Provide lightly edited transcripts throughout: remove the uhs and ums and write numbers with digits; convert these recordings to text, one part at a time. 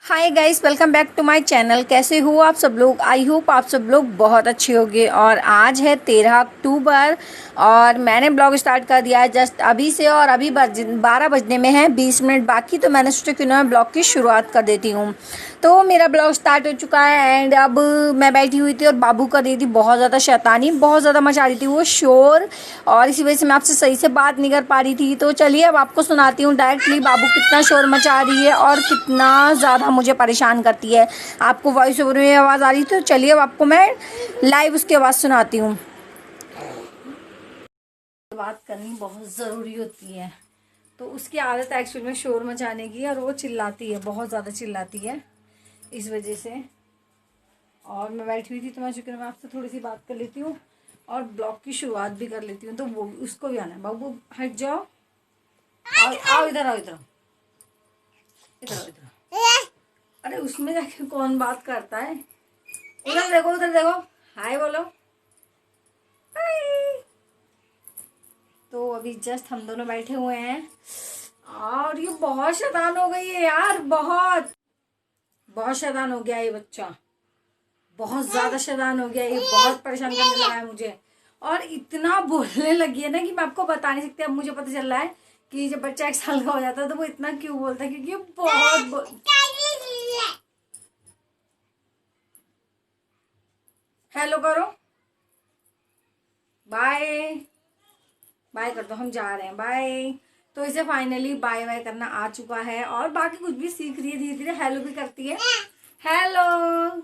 Hi guys, welcome back to my channel. कैसे हो आप सब लोग? आई होप आप सब लोग बहुत अच्छे होंगे। और आज है 13 अक्टूबर और मैंने ब्लॉग स्टार्ट कर दिया है जस्ट अभी से। और अभी 12 बजने में है 20 मिनट बाकी, तो मैंने सोचा क्यों ना मैं ब्लॉग की शुरुआत कर देती हूँ। तो मेरा ब्लॉग स्टार्ट हो चुका है एंड अब मैं बैठी हुई थी और बाबू कर रही थी बहुत ज़्यादा शैतानी, बहुत ज़्यादा मचा रही थी वो शोर, और इसी वजह से मैं आपसे सही से बात नहीं कर पा रही थी। तो चलिए अब आपको सुनाती हूँ डायरेक्टली बाबू कितना शोर मचा रही है और कितना ज़्यादा मुझे परेशान करती है। आपको वॉइस ओवर में आवाज़ आ रही थी, तो चलिए अब आपको मैं लाइव उसकी आवाज़ सुनाती हूँ। बात करनी बहुत ज़रूरी होती है, तो उसकी आदत एक्चुअल में शोर मचाने की, और वो चिल्लाती है, बहुत ज़्यादा चिल्लाती है इस वजह से। और मैं बैठी हुई थी तो मैं चुकी मैं आपसे थोड़ी सी बात कर लेती हूँ और ब्लॉग की शुरुआत भी कर लेती हूँ। तो वो उसको भी आना है। बाबू हट जाओ, आओ आओ इधर, आओ इधर, इधर आओ इधर। अरे उसमें जाके कौन बात करता है? उधर देखो, उधर देखो, हाय बोलो, हाय। तो अभी जस्ट हम दोनों बैठे हुए हैं और ये बहुत शैतान हो गई है यार, बहुत बहुत शैतान हो गया ये बच्चा, बहुत ज्यादा शैतान हो गया ये, बहुत परेशान करने लगा है मुझे। और इतना बोलने लगी है ना कि मैं आपको बता नहीं सकती। अब मुझे पता चल रहा है कि जब बच्चा 1 साल का हो जाता है तो वो इतना क्यों बोलता है, क्योंकि हेलो करो, बाय बाय कर दो, हम जा रहे हैं, बाय। तो इसे फाइनली बाय बाय करना आ चुका है और बाकी कुछ भी सीख रही है, धीरे धीरे हेलो भी करती है। हेलो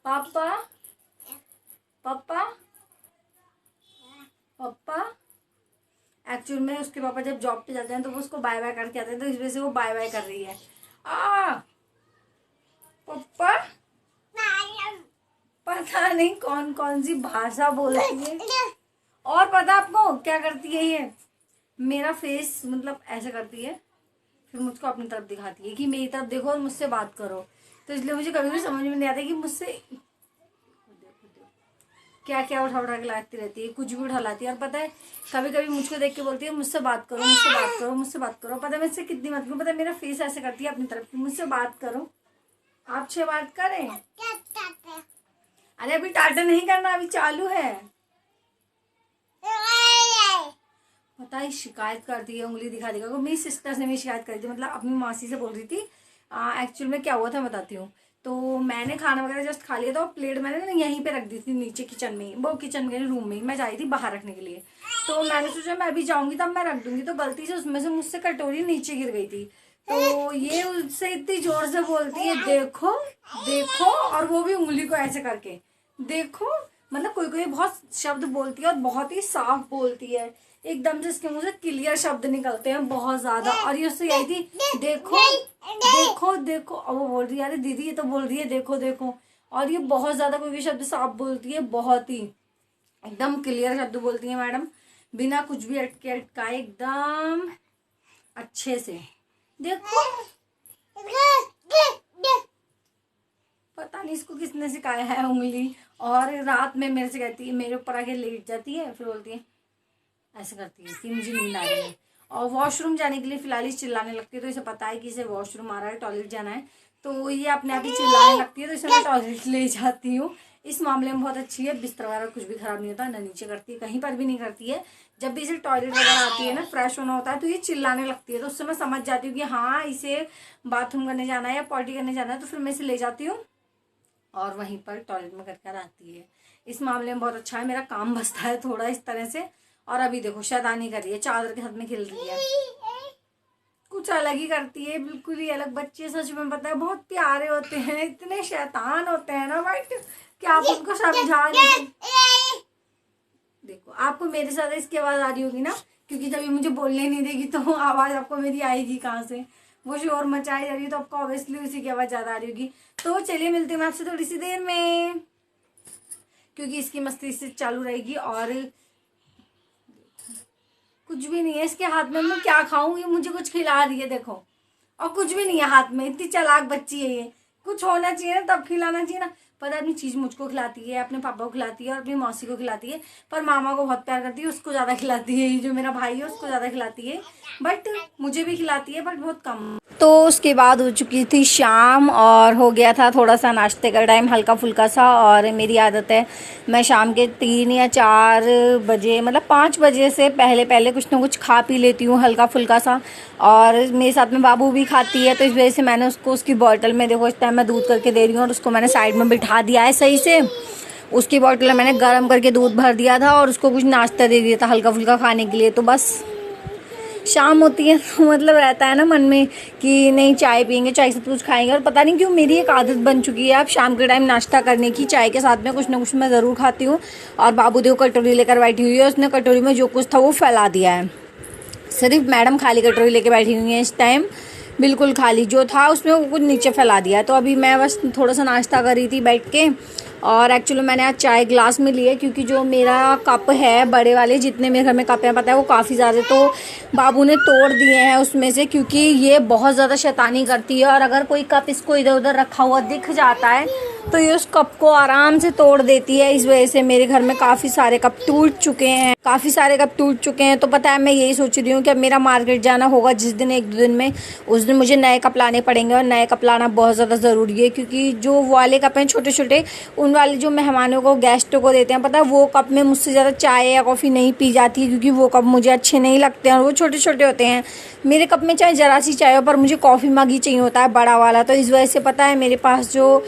पापा, पापा, पापा। एक्चुअल में उसके पापा जब जॉब पे जाते हैं तो वो उसको बाय बाय करके आते हैं, तो इस वजह से वो बाय बाय कर रही है। आ पापा, पता नहीं कौन कौन सी भाषा बोलती है। और पता आपको क्या करती है ये? मेरा फेस मतलब ऐसे करती है, फिर मुझको अपनी तरफ दिखाती है कि मेरी तरफ देखो और मुझसे बात करो। तो इसलिए मुझे कभी भी समझ में नहीं आता कि मुझसे क्या क्या उठा उठा के लाती रहती है, कुछ भी उठा लाती है। और पता है कभी कभी मुझको देख के बोलती है मुझसे बात करो, मुझसे बात करो, मुझसे बात करो। पता है मैं इससे कितनी बात करूँ? पता है मेरा फेस ऐसे करती है अपनी तरफ की, मुझसे बात करो, आपसे बात करें। अरे अभी टाटा नहीं करना, अभी चालू है। पता है शिकायत करती है, उंगली दिखा देगा। मेरी सिस्टर ने भी शिकायत करी थी, मतलब अपनी मासी से बोल रही थी। एक्चुअल में क्या हुआ था बताती हूँ। तो मैंने खाना वगैरह जस्ट खा लिया था और प्लेट मैंने ना यहीं पे रख दी थी नीचे किचन में, वो किचन के रूम में मैं जा रही थी बाहर रखने के लिए। तो मैंने सोचा मैं अभी जाऊंगी तब मैं रख दूंगी, तो गलती से उसमें से मुझसे कटोरी नीचे गिर गई थी। तो ये उससे इतनी जोर से बोलती है देखो देखो, और वो भी उंगली को ऐसे करके देखो। मतलब कोई कोई बहुत शब्द बोलती है और बहुत ही साफ बोलती है, एकदम से इसके मुंह से क्लियर शब्द निकलते हैं बहुत ज्यादा। और ये उससे यही थी देखो देखो देखो, और वो बोल रही है अरे दीदी ये तो बोल रही है देखो देखो। और ये बहुत ज्यादा कोई भी शब्द साफ बोलती है, बहुत ही एकदम क्लियर शब्द बोलती है मैडम, बिना कुछ भी अटके अटकाए एकदम अच्छे से। देखो पता नहीं इसको किसने सिखाया है उंगली। और रात में मेरे से कहती है, मेरे ऊपर आके लेट जाती है, फिर बोलती है ऐसे करती है कि मुझे नींद आ रही है। और वॉशरूम जाने के लिए फिलहाल ही चिल्लाने लगती है, तो इसे पता है कि इसे वॉशरूम आ रहा है, टॉयलेट जाना है, तो ये अपने आप ही चिल्लाने लगती है, तो इसे मैं टॉयलेट ले जाती हूँ। इस मामले में बहुत अच्छी है, बिस्तर वगैरह कुछ भी खराब नहीं होता, ना नीचे करती है, कहीं पर भी नहीं करती है। जब भी इसे टॉयलेट वगैरह आती है ना, फ्रेश होना होता है, तो ये चिल्लाने लगती है, तो उससे मैं समझ जाती हूँ कि हाँ इसे बाथरूम करने जाना है या पॉटी करने जाना है, तो फिर मैं इसे ले जाती हूँ और वहीं पर टॉयलेट में करकर आती है। इस मामले में बहुत अच्छा है, मेरा काम बचता है थोड़ा इस तरह से। और अभी देखो शैतानी कर रही है, चादर के साथ में खेल रही है, कुछ अलग ही करती है, बिल्कुल ही अलग। बच्चे सच में पता है बहुत प्यारे होते हैं, इतने शैतान होते हैं ना बट क्या आप उनको समझा नहीं। देखो आपको मेरे साथ इसकी आवाज आ रही होगी ना, क्योंकि जब ये मुझे बोलने नहीं देगी तो आवाज आपको मेरी आएगी कहाँ से? वो शोर मचाई जा रही है तो आपको ऑब्वियसली उसी की आवाज ज्यादा आ रही होगी। तो चलिए मिलती हूँ मैं आपसे थोड़ी सी देर में, क्योंकि इसकी मस्ती इससे चालू रहेगी। और कुछ भी नहीं है इसके हाथ में, मैं क्या खाऊं? ये मुझे कुछ खिला रही है देखो, और कुछ भी नहीं है हाथ में, इतनी चालाक बच्ची है ये। कुछ होना चाहिए ना तब खिलाना चाहिए ना। पता नहीं चीज़ मुझको खिलाती है, अपने पापा को खिलाती है और अपनी मौसी को खिलाती है, पर मामा को बहुत प्यार करती है, उसको ज़्यादा खिलाती है। ये जो मेरा भाई है उसको ज़्यादा खिलाती है, बट मुझे भी खिलाती है बट बहुत कम। तो उसके बाद हो चुकी थी शाम और हो गया था थोड़ा सा नाश्ते का टाइम, हल्का फुल्का सा। और मेरी आदत है मैं शाम के 3 या 4 बजे, मतलब 5 बजे से पहले पहले कुछ ना कुछ खा पी लेती हूँ हल्का फुल्का सा। और मेरे साथ में बाबू भी खाती है, तो इस वजह से मैंने उसको उसकी बॉटल में, देखो इस टाइम मैं दूध करके दे रही हूँ और उसको मैंने साइड में बिठा दिया है सही से। उसकी बॉटल में मैंने गर्म करके दूध भर दिया था और उसको कुछ नाश्ता दे दिया था हल्का फुल्का खाने के लिए। तो बस शाम होती है तो मतलब रहता है ना मन में कि नहीं चाय पियेंगे, चाय से कुछ खाएंगे। और पता नहीं क्यों मेरी एक आदत बन चुकी है अब शाम के टाइम नाश्ता करने की, चाय के साथ में कुछ ना कुछ मैं ज़रूर खाती हूँ। और बाबू देखो कटोरी लेकर बैठी हुई है, उसने कटोरी में जो कुछ था वो फैला दिया है। सिर्फ मैडम खाली कटोरी लेके बैठी हुई है इस टाइम, बिल्कुल खाली जो था उसमें वो कुछ नीचे फैला दिया है। तो अभी मैं बस थोड़ा सा नाश्ता कर रही थी बैठ के। और एक्चुअली मैंने आज चाय ग्लास में ली है, क्योंकि जो मेरा कप है बड़े वाले, जितने मेरे घर में कप हैं पता है वो काफ़ी ज़्यादा, तो बाबू ने तोड़ दिए हैं उसमें से, क्योंकि ये बहुत ज़्यादा शैतानी करती है। और अगर कोई कप इसको इधर उधर रखा हुआ दिख जाता है तो ये उस कप को आराम से तोड़ देती है। इस वजह से मेरे घर में काफ़ी सारे कप टूट चुके हैं, तो पता है मैं यही सोच रही हूँ कि अब मेरा मार्केट जाना होगा जिस दिन, 1-2 दिन में, उस दिन मुझे नए कप लाने पड़ेंगे। और नए कप लाना बहुत ज़्यादा ज़रूरी है, क्योंकि जो वाले कप हैं छोटे छोटे, उन वाले जो मेहमानों को, गेस्टों को देते हैं, पता है वो कप में मुझसे ज़्यादा चाय या कॉफ़ी नहीं पी जाती है, क्योंकि वो कप मुझे अच्छे नहीं लगते हैं और वो छोटे छोटे होते हैं। मेरे कप में चाहे ज़रा सी चाय हो, पर मुझे कॉफ़ी मग ही चाहिए होता है बड़ा वाला। तो इस वजह से पता है मेरे पास जो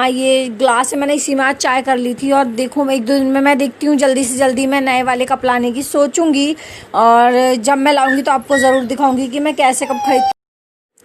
ये ग्लास है, मैंने इसी में आज चाय कर ली थी। और देखो मैं 1-2 दिन में मैं देखती हूँ, जल्दी से जल्दी मैं नए वाले कप लाने की सोचूंगी। और जब मैं लाऊंगी तो आपको ज़रूर दिखाऊंगी कि मैं कैसे कप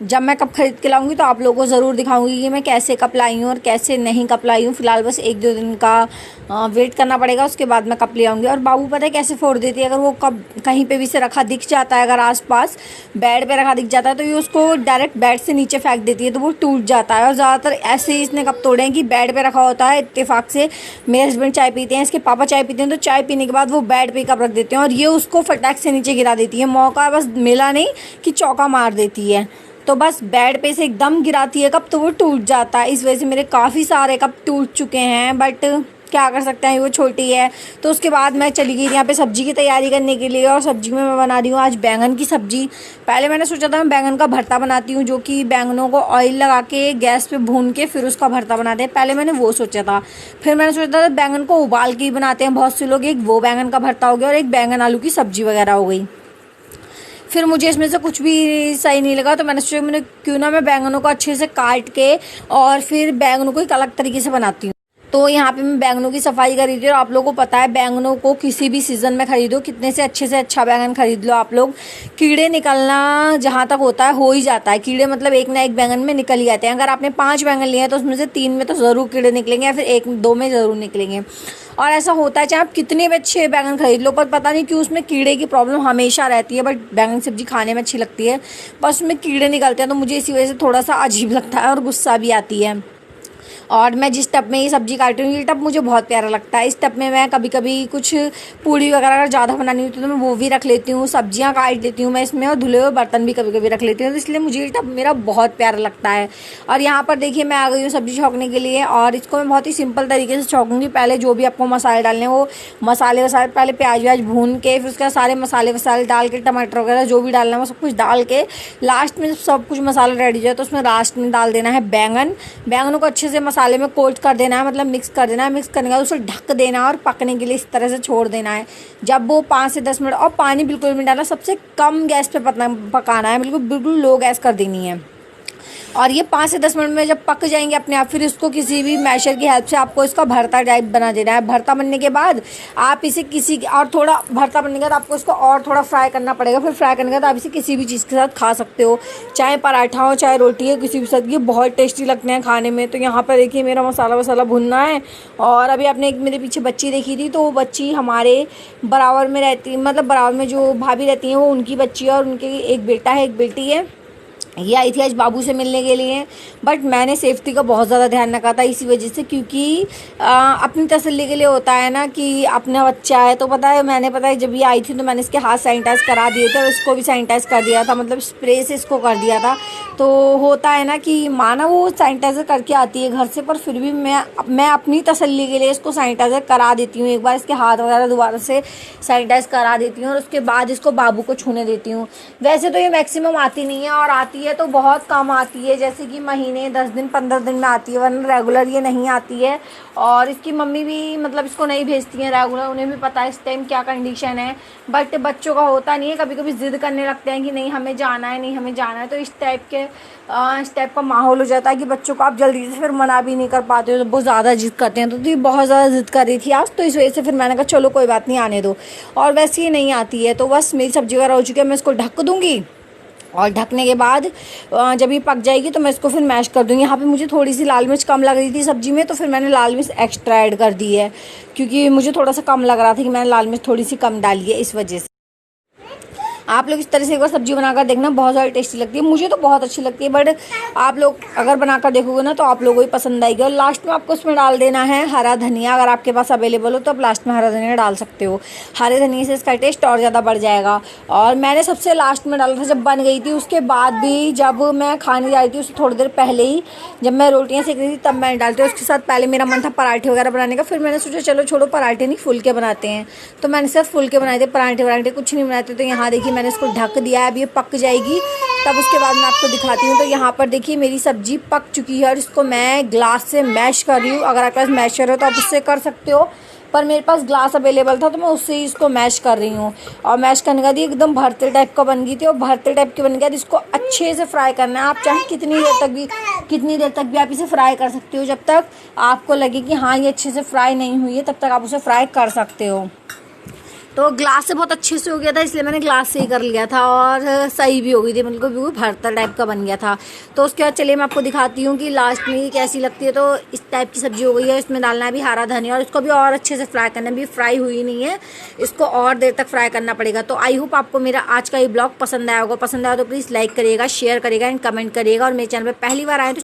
जब मैं कप खरीद के लाऊंगी तो आप लोगों को ज़रूर दिखाऊंगी कि मैं कैसे कप लाई हूँ और कैसे नहीं कप लाई हूँ। फिलहाल बस 1-2 दिन का वेट करना पड़ेगा, उसके बाद मैं कप ले आऊँगी। और बाबू पता है कैसे फोड़ देती है, अगर वो कप कहीं पे भी से रखा दिख जाता है, अगर आसपास बेड पे रखा दिख जाता है, तो ये उसको डायरेक्ट बेड से नीचे फेंक देती है, तो वो टूट जाता है। और ज़्यादातर ऐसे ही इसने कप तोड़े हैं कि बेड पर रखा होता है, इत्तेफाक से मेरे हस्बैंड चाय पीते हैं, इसके पापा चाय पीते हैं, तो चाय पीने के बाद वो बेड पर कप रख देते हैं और ये उसको फटाक से नीचे गिरा देती है। मौका बस मिला नहीं कि चौका मार देती है, तो बस बेड पे से एकदम गिराती है कप, तो वो टूट जाता है। इस वजह से मेरे काफ़ी सारे कप टूट चुके हैं, बट क्या कर सकते हैं, वो छोटी है। तो उसके बाद मैं चली गई यहाँ पे सब्जी की तैयारी करने के लिए, और सब्जी में मैं बना रही हूँ आज बैंगन की सब्जी। पहले मैंने सोचा था मैं बैंगन का भरता बनाती हूँ, जो कि बैंगनों को ऑयल लगा के गैस पे भून के फिर उसका भरता बनाते हैं, पहले मैंने वो सोचा था। फिर मैंने सोचा था बैंगन को उबाल के ही बनाते हैं बहुत से लोग, एक वो बैंगन का भरता हो गया और एक बैंगन आलू की सब्जी वगैरह हो गई। फिर मुझे इसमें से कुछ भी सही नहीं लगा, तो मैंने सोचा मैंने क्यों ना मैं बैंगनों को अच्छे से काट के और फिर बैंगनों को एक अलग तरीके से बनाती हूँ। तो यहाँ पे मैं बैंगनों की सफाई कर रही थी। और आप लोगों को पता है बैंगनों को किसी भी सीज़न में खरीदो, कितने से अच्छा बैंगन खरीद लो आप लोग, कीड़े निकलना जहाँ तक होता है हो ही जाता है। कीड़े मतलब एक ना एक बैंगन में निकल ही आते हैं। अगर आपने 5 बैंगन लिए हैं तो उसमें से 3 में तो ज़रूर कीड़े निकलेंगे, या फिर 1-2 में ज़रूर निकलेंगे। और ऐसा होता है चाहे आप कितने भी अच्छे बैंगन खरीद लो, पर पता नहीं क्यों उसमें कीड़े की प्रॉब्लम हमेशा रहती है। बट बैंगन सब्जी खाने में अच्छी लगती है, बस उसमें कीड़े निकलते हैं, तो मुझे इसी वजह से थोड़ा सा अजीब लगता है और गुस्सा भी आती है। और मैं जिस टब में ये सब्जी काट रही हूँ, ये टब मुझे बहुत प्यारा लगता है। इस टब में मैं कभी कभी कुछ पूड़ी वगैरह अगर ज़्यादा बनानी होती है तो मैं वो भी रख लेती हूँ, सब्जियाँ काट लेती हूँ मैं इसमें, और धुले हुए बर्तन भी कभी कभी रख लेती हूँ। तो इसलिए मुझे ये टब मेरा बहुत प्यारा लगता है। और यहाँ पर देखिए मैं आ गई हूँ सब्जी छौंकने के लिए, और इसको मैं बहुत ही सिंपल तरीके से छौंकूँगी। पहले जो भी आपको मसाले डालने हैं वो मसाले वसाले पहले प्याज व्याज भून के, फिर उसके बाद सारे मसाले वसाले डाल के, टमाटर वगैरह जो भी डालना है वो सब कुछ डाल के, लास्ट में सब कुछ मसाला रेडी हो जाए तो उसमें लास्ट में डाल देना है बैंगनों को अच्छे से मसाले में कोट कर देना है, मतलब मिक्स कर देना है। मिक्स करने के बाद उसे ढक देना है और पकने के लिए इस तरह से छोड़ देना है। जब वो 5 से 10 मिनट, और पानी बिल्कुल भी डालना, सबसे कम गैस पे पकाना है, बिल्कुल लो गैस कर देनी है। और ये 5 से 10 मिनट में जब पक जाएंगे अपने आप, फिर इसको किसी भी मैशर की हेल्प से आपको इसका भरता टाइप बना देना है। भरता बनने के बाद आप इसे और थोड़ा भरता बनने के बाद आपको इसको और थोड़ा फ्राई करना पड़ेगा। फिर फ्राई करने के बाद आप इसे किसी भी चीज़ के साथ खा सकते हो, चाहे पराठा हो चाहे रोटी हो, किसी भी साथ। ये बहुत टेस्टी लगते हैं खाने में। तो यहाँ पर देखिए मेरा मसाला वसाला भुनना है। और अभी आपने एक मेरे पीछे बच्ची देखी थी, तो वो बच्ची हमारे बराबर में रहती, मतलब बराबर में जो भाभी रहती हैं वो उनकी बच्ची है, और उनके एक बेटा है एक बेटी है। ये आई थी आज बाबू से मिलने के लिए, बट मैंने सेफ्टी का बहुत ज़्यादा ध्यान रखा था इसी वजह से, क्योंकि अपनी तसल्ली के लिए होता है ना कि अपना बच्चा है। तो पता है जब ये आई थी तो मैंने इसके हाथ सैनिटाइज़ करा दिए थे और इसको भी सैनिटाइज़ कर दिया था, मतलब स्प्रे से इसको कर दिया था। तो होता है ना कि माँ ना वो सैनिटाइज़र करके आती है घर से, पर फिर भी मैं अपनी तसल्ली के लिए इसको सैनिटाइज़र करा देती हूँ, एक बार इसके हाथ वगैरह दोबारा से सैनिटाइज़ करा देती हूँ और उसके बाद इसको बाबू को छूने देती हूँ। वैसे तो ये मैक्सिमम आती नहीं है, और आती है तो बहुत कम आती है, जैसे कि महीने 10 दिन 15 दिन में आती है, वरना रेगुलर ये नहीं आती है। और इसकी मम्मी भी मतलब इसको नहीं भेजती हैं रेगुलर, उन्हें भी पता है इस टाइम क्या कंडीशन है। बट बच्चों का होता नहीं है, कभी कभी ज़िद करने लगते हैं कि नहीं हमें जाना है, नहीं हमें जाना है। तो इस टाइप का माहौल हो जाता है कि बच्चों को आप जल्दी से फिर मना भी नहीं कर पाते हो, तो बहुत ज़्यादा ज़िद करते हैं। तो ये बहुत ज़्यादा ज़िद कर रही थी आज, तो इस वजह से फिर मैंने कहा चलो कोई बात नहीं, आने दो। और वैसे ही नहीं आती है, तो बस मेरी सब्जी वगैरह हो चुकी है, मैं इसको ढक दूँगी और ढकने के बाद जब ये पक जाएगी तो मैं इसको फिर मैश कर दूँगी। यहाँ पे मुझे थोड़ी सी लाल मिर्च कम लग रही थी सब्ज़ी में, तो फिर मैंने लाल मिर्च एक्स्ट्रा ऐड कर दी है, क्योंकि मुझे थोड़ा सा कम लग रहा था कि मैंने लाल मिर्च थोड़ी सी कम डाली है, इस वजह से। आप लोग इस तरह से एक बार सब्जी बनाकर देखना, बहुत ज़्यादा टेस्टी लगती है, मुझे तो बहुत अच्छी लगती है। बट आप लोग अगर बनाकर देखोगे ना तो आप लोगों को ही पसंद आएगी। और लास्ट में आपको उसमें डाल देना है हरा धनिया, अगर आपके पास अवेलेबल हो तो आप लास्ट में हरा धनिया डाल सकते हो। हरे धनिया से इसका टेस्ट और ज़्यादा बढ़ जाएगा। और मैंने सबसे लास्ट में डाला था जब बन गई थी, उसके बाद भी जब मैं खाने जा रही थी उससे थोड़ी देर पहले ही, जब मैं रोटियाँ सेक रही थी तब मैंने डालती। उसके साथ पहले मेरा मन था पराठे वगैरह बनाने का, फिर मैंने सोचा चलो छोड़ो पराठे नहीं फुलके बनाते हैं, तो मैंने सिर्फ फुलके बनाए थे, पराठे कुछ नहीं बनाते। तो यहाँ देखिए मैंने इसको ढक दिया है, अब ये पक जाएगी तब उसके बाद मैं आपको दिखाती हूँ। तो यहाँ पर देखिए मेरी सब्जी पक चुकी है और इसको मैं ग्लास से मैश कर रही हूँ। अगर आपके पास मैशर हो तो आप उससे कर सकते हो, पर मेरे पास ग्लास अवेलेबल था तो मैं उससे ही इसको मैश कर रही हूँ। और मैश करने के बाद एकदम भरते टाइप का बन गई थी, और भरते टाइप की बन गया। इसको अच्छे से फ्राई करना है, आप चाहे कितनी देर तक भी आप इसे फ्राई कर सकते हो। जब तक आपको लगे कि हाँ ये अच्छे से फ्राई नहीं हुई है तब तक आप उसे फ्राई कर सकते हो। तो ग्लास से बहुत अच्छे से हो गया था, इसलिए मैंने ग्लास से ही कर लिया था, और सही भी हो गई थी, मतलब बिल्कुल भरता टाइप का बन गया था। तो उसके बाद चलिए मैं आपको दिखाती हूँ कि लास्ट में ये कैसी लगती है। तो इस टाइप की सब्जी हो गई है, इसमें डालना है भी हरा धनिया, और इसको भी और अच्छे से फ्राई करना है। भी फ्राई हुई नहीं है, इसको और देर तक फ्राई करना पड़ेगा। तो आई होप आपको मेरा आज का ये ब्लॉग पसंद आया होगा। पसंद आया तो प्लीज़ लाइक करिएगा, शेयर करिएगा एंड कमेंट करिएगा। और मेरे चैनल पर पहली बार आए तो